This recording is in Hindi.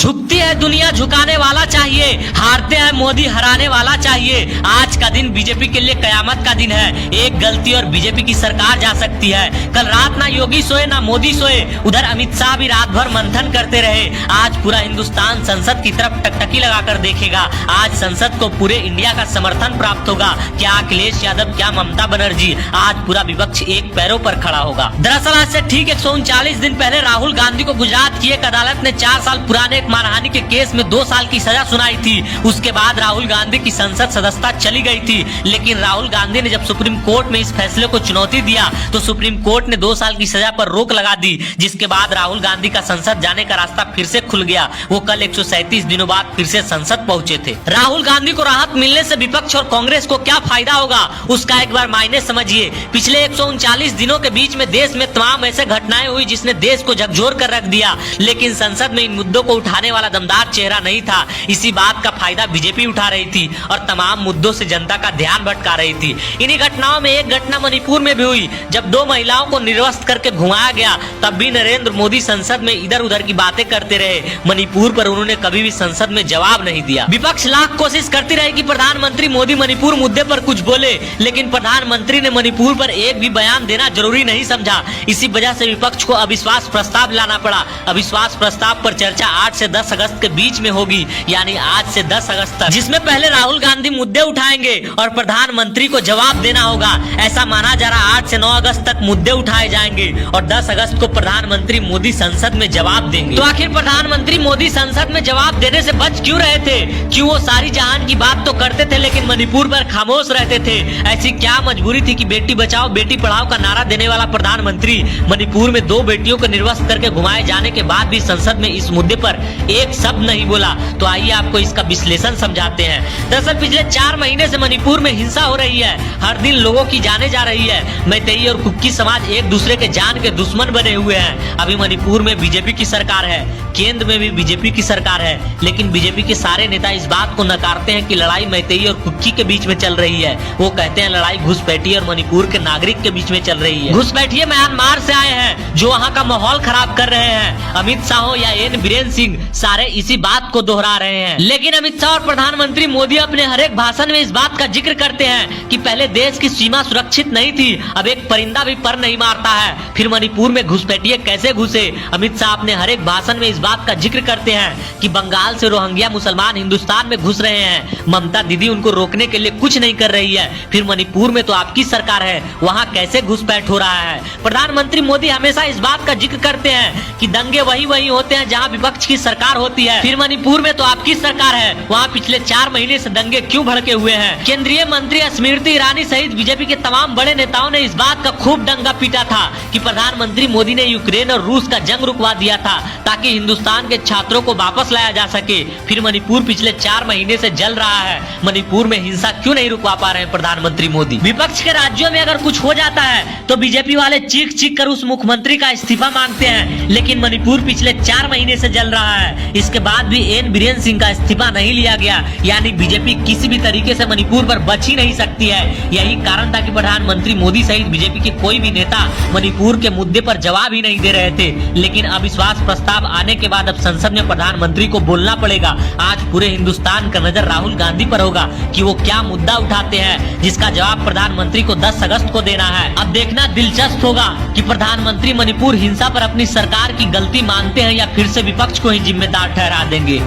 झुकती है दुनिया झुकाने वाला चाहिए, हारते हैं मोदी हराने वाला चाहिए। आज का दिन बीजेपी के लिए कयामत का दिन है। एक गलती और बीजेपी की सरकार जा सकती है। कल रात ना योगी सोए ना मोदी सोए, उधर अमित शाह भी रात भर मंथन करते रहे। आज पूरा हिंदुस्तान संसद की तरफ टकटकी लगाकर देखेगा। आज संसद को पूरे इंडिया का समर्थन प्राप्त होगा। क्या अखिलेश यादव, क्या ममता बनर्जी, आज पूरा विपक्ष एक पैरों पर खड़ा होगा। दरअसल आज से ठीक 139 दिन पहले राहुल गांधी को गुजरात की एक अदालत ने 4 साल पुराने एक मानहानि के केस में 2 साल की सजा सुनाई थी। उसके बाद राहुल गांधी की संसद सदस्यता चली गई थी, लेकिन राहुल गांधी ने जब सुप्रीम कोर्ट में इस फैसले को चुनौती दिया तो सुप्रीम कोर्ट ने 2 साल की सजा पर रोक लगा दी, जिसके बाद राहुल गांधी का संसद जाने का रास्ता फिर से खुल गया। वो कल 137 दिनों बाद फिर से संसद पहुंचे थे। राहुल गांधी को राहत मिलने से विपक्ष और कांग्रेस को क्या फायदा होगा, उसका एक बार मायने समझिए। पिछले 139 दिनों के बीच में देश में तमाम ऐसे घटनाएं हुई जिसने देश को झकझोर कर रख दिया, लेकिन संसद में इन मुद्दों को उठाने वाला दमदार चेहरा नहीं था। इसी बात का फायदा बीजेपी उठा रही थी और तमाम मुद्दों से जनता का ध्यान भटका रही थी। इन्हीं घटनाओं में एक घटना मणिपुर में भी हुई, जब 2 महिलाओं को निर्वस्त्र करके घुमाया गया। तब भी नरेंद्र मोदी संसद में इधर उधर की बातें करते रहे। मणिपुर पर उन्होंने कभी भी संसद में जवाब नहीं दिया। विपक्ष लाख कोशिश करती रही कि प्रधानमंत्री मोदी मणिपुर मुद्दे पर कुछ बोले, लेकिन प्रधानमंत्री ने मणिपुर पर एक भी बयान देना जरूरी नहीं समझा। इसी वजह से विपक्ष को अविश्वास प्रस्ताव लाना पड़ा। अविश्वास प्रस्ताव पर चर्चा 8 से 10 अगस्त के बीच में होगी, यानी आज से 10 अगस्त तक, जिसमें पहले राहुल गांधी मुद्दे उठाएंगे और प्रधानमंत्री को जवाब देना होगा। ऐसा माना जा रहा 8 से 9 अगस्त तक मुद्दे उठाए जाएंगे और 10 अगस्त को प्रधानमंत्री मोदी संसद में जवाब देंगे। तो आखिर प्रधानमंत्री मोदी संसद में जवाब देने से बच क्यों रहे थे? क्यों वो सारी जहान की बात तो करते थे लेकिन मणिपुर पर खामोश रहते थे? ऐसी क्या मजबूरी थी कि बेटी बचाओ बेटी पढ़ाओ का नारा देने वाला प्रधानमंत्री मणिपुर में 2 बेटियों को निर्वस्त्र करके घुमाए जाने के बाद भी संसद में इस मुद्दे पर एक शब्द नहीं बोला? तो आइए आपको इसका विश्लेषण समझाते हैं। दरअसल पिछले 4 महीने से मणिपुर में हिंसा हो रही है। हर दिन लोगों की जाने जा रही है। मैतेई और कुकी समाज एक दूसरे के जान के दुश्मन बने हुए हैं। अभी मणिपुर में बीजेपी की सरकार है, केंद्र में भी बीजेपी की सरकार है, लेकिन बीजेपी के सारे नेता इस बात को नकारते हैं कि लड़ाई मैतेई और कुकी के बीच में चल रही है। वो कहते हैं लड़ाई घुसपैठिए और मणिपुर के नागरिक के बीच में चल रही है। घुसपैठिए म्यांमार से आए हैं जो वहाँ का माहौल खराब कर रहे हैं। अमित शाह हो या एन बीरेन सिंह, सारे इसी बात को दोहरा रहे हैं। लेकिन अमित शाह और प्रधानमंत्री मोदी अपने हर एक भाषण में इस बात का जिक्र करते हैं कि पहले देश की सीमा सुरक्षित नहीं थी, अब एक परिंदा भी पर नहीं मारता है। फिर मणिपुर में घुसपैठिए कैसे घुसे? अमित शाह अपने हर एक भाषण में इस बात का जिक्र करते हैं कि बंगाल से रोहिंग्या मुसलमान हिंदुस्तान में घुस रहे हैं, ममता दीदी उनको रोकने के लिए कुछ नहीं कर रही है। फिर मणिपुर में तो आपकी सरकार है, वहाँ कैसे घुसपैठ हो रहा है? प्रधानमंत्री मोदी हमेशा इस बात का जिक्र करते हैं कि दंगे वही होते हैं जहाँ विपक्ष की सरकार होती है। फिर मणिपुर में तो आपकी सरकार है, वहाँ पिछले 4 महीने से दंगे क्यों भड़के हुए हैं? केंद्रीय मंत्री स्मृति ईरानी सहित बीजेपी के तमाम बड़े नेताओं ने इस बात का खूब डंगा पीटा था कि प्रधानमंत्री मोदी ने यूक्रेन और रूस का जंग रुकवा दिया था ताकि हिंदुस्तान के छात्रों को वापस लाया जा सके। फिर मणिपुर पिछले 4 महीने से जल रहा है। मणिपुर में हिंसा क्यों नहीं रुकवा पा रहे हैं प्रधानमंत्री मोदी? विपक्ष के राज्यों में अगर कुछ हो जाता है तो बीजेपी वाले चीख चीख कर उस मुख्यमंत्री का इस्तीफा मांगते हैं, लेकिन मणिपुर पिछले 4 महीने से जल रहा है। इसके बाद भी एन बीरेन सिंह का इस्तीफा नहीं लिया गया, यानी बीजेपी किसी भी तरीके से मणिपुर पर बच ही नहीं सकती है। यही कारण था कि प्रधानमंत्री मोदी सहित बीजेपी के कोई भी नेता मणिपुर के मुद्दे पर जवाब ही नहीं दे रहे थे। लेकिन अविश्वास प्रस्ताव आने के बाद अब संसद में प्रधानमंत्री को बोलना पड़ेगा। आज पूरे हिंदुस्तान का नजर राहुल गांधी पर होगा कि वो क्या मुद्दा उठाते हैं, जिसका जवाब प्रधानमंत्री को 10 अगस्त को देना है। अब देखना दिलचस्प होगा कि प्रधानमंत्री मणिपुर हिंसा पर अपनी सरकार की गलती मानते हैं या फिर से विपक्ष को ही जिम्मेदार ठहरा देंगे।